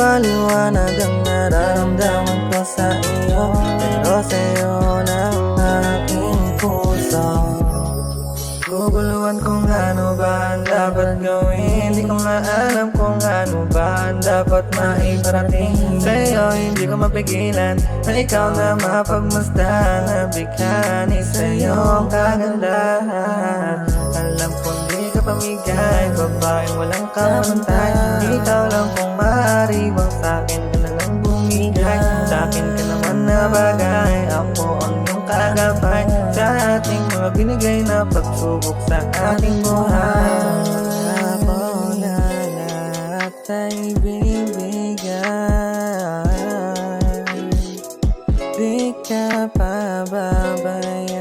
mapaliwanag ang nararamdaman ko sa iyo, pero sa'yo lang aking puso. Guguluhan kung ano ba ang dapat gawin, di ko maalam kung ano ba ang dapat maiparating sa'yo. Hindi ko mapigilan na ikaw na mapagmasdan, na bigyan sa iyong kagandahan. Alam kong di ka pamigay, babaeng walang kabantay. Ikaw lang kung maaari, bang sa'kin ka na lang bumigay. Sa'kin ka naman na bagay, ako ang iyong kagabay sa ating mga binigay na pagsubok sa ating buhay. Ako na lahat ay bibigay, di ka pababayaan.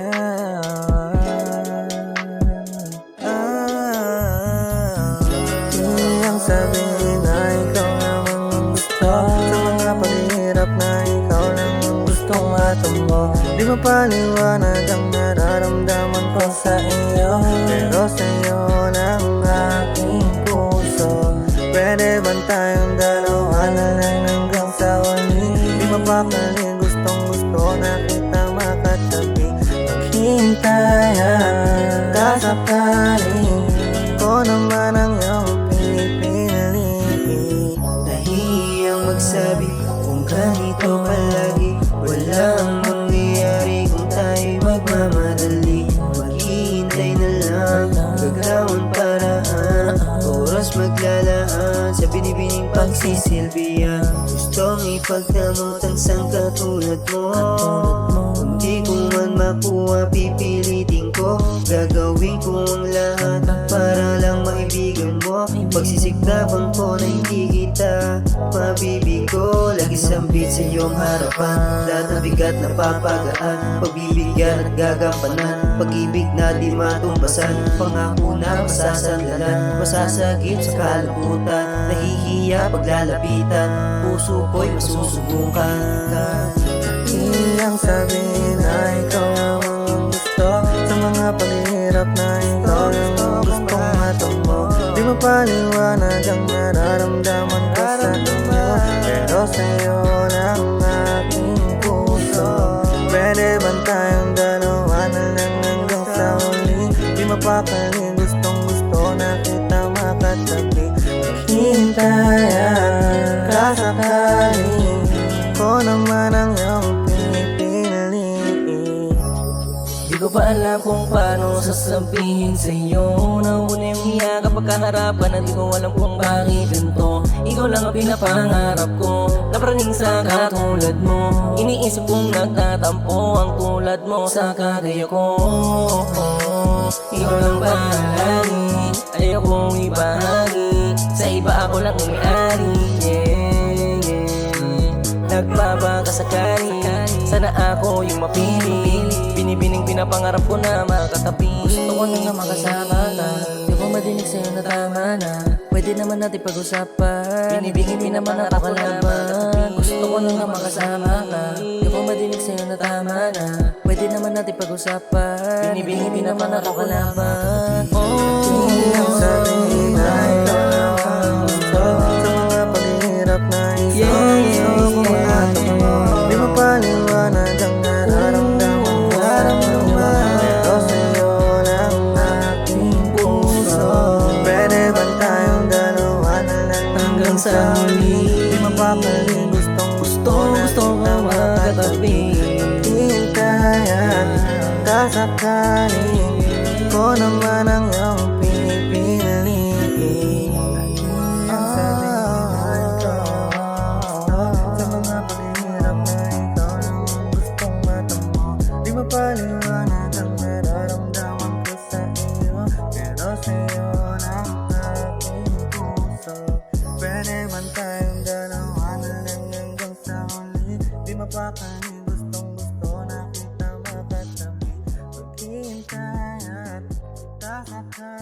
Iyang sabihin na ikaw namang gusto, sa mga paghihirap na ikaw lang ang gustong matumbo. Di mapaliwanag ang nararamdaman ko sa iyo, pero sa'yo lang aking puso. Pwede ba tayong dalawa na lang hanggang sa huli? Di mapakali, gustong gusto na kita makatabi. Maghintayan ka sakaling ko naman ang iyong pipili. Nahihiyang magsabi kung ganito palagi, walang mangyayari kung tayo'y magmamadali. Maghihintay na lang, gagawin paraan, oras maglalaan sa binibining pagsisilbihan. Gustong ipagdamot ang sangkatulad mo, hindi ko man makuha pipilitin ko. Gagawin ko ang lahat para lang maibigan mo. Pagsisiktapan ko na hindi kita mabibigo, lagi sambit sa iyong harapan. Lahat ng bigat na papagaan, pagbibigyan at gagampanan. Pag-ibig na di matumbasan, pangako na masasandalan. Masasagip sa kalabutan, nahihiya paglalapitan, puso ko'y masusubukan. Iyang sabihin na ikaw namang gusto, sa mga paghihirap na ikaw lang ang gustong matumbo. Di mapaliwanag ang nararamdaman ko sa iyo, pero sa'yo lang aking puso. Pwede ba tayong dalawa na lang hanggang sa huli? Di mapakali, gustong gusto na kita makatabi. Hintayan ka sakaling ko naman ang iyong pinipili. Di ko pa alam kung paano sasabihin sa'yo na una yung hiya kapag kaharapan, at di ko alam kung bakit ganito. Ikaw lang ang pinapangarap ko, napraning sa katulad mo. Iniisip kong nagtatampo ang tulad mo sa kagaya ko. Ikaw lang palagi, ayaw kong ibahagi, sa iba ako lang may-ari. Nagpapakasakali, sana ako yung mapili. Binibining pinapangarap ko na makatabi. Gusto ko na nga makasama ka, di ko madinig sa'yo na tama na. Pwede naman natin pag-usapan, binibigin naman ako kalaban. Gusto ko na nga makasama ka, di ko madinig sa'yo na tama na. Pwede naman natin pag-usapan, binibigin naman ako kalaban. Iyang sabihin na ikaw lang ang gusto, sa mga paghihirap na ikaw ang gusto kong matumbo. Di mapaliwanag ang nararamdaman ko sa iyo, pero sa'yo lang aking puso. Pwede ba tayong dalawa na lang hanggang sa huli? Di mapakali, gustong gusto na makatabi. Hintayan ka sakaling ko naman ang iyong pinipili. Ang sabihin na ikaw sa mga paghihirap na ikaw lang ang gustong matambo. Di mapaliwanag ang nararamdaman ko sa iyo, pero sa'yo lang aking puso. Pwede man tayong dalawa na lang hanggang sa huli? Di mapakali, gustong gusto na kita makatabi. Maghihintay at sasakay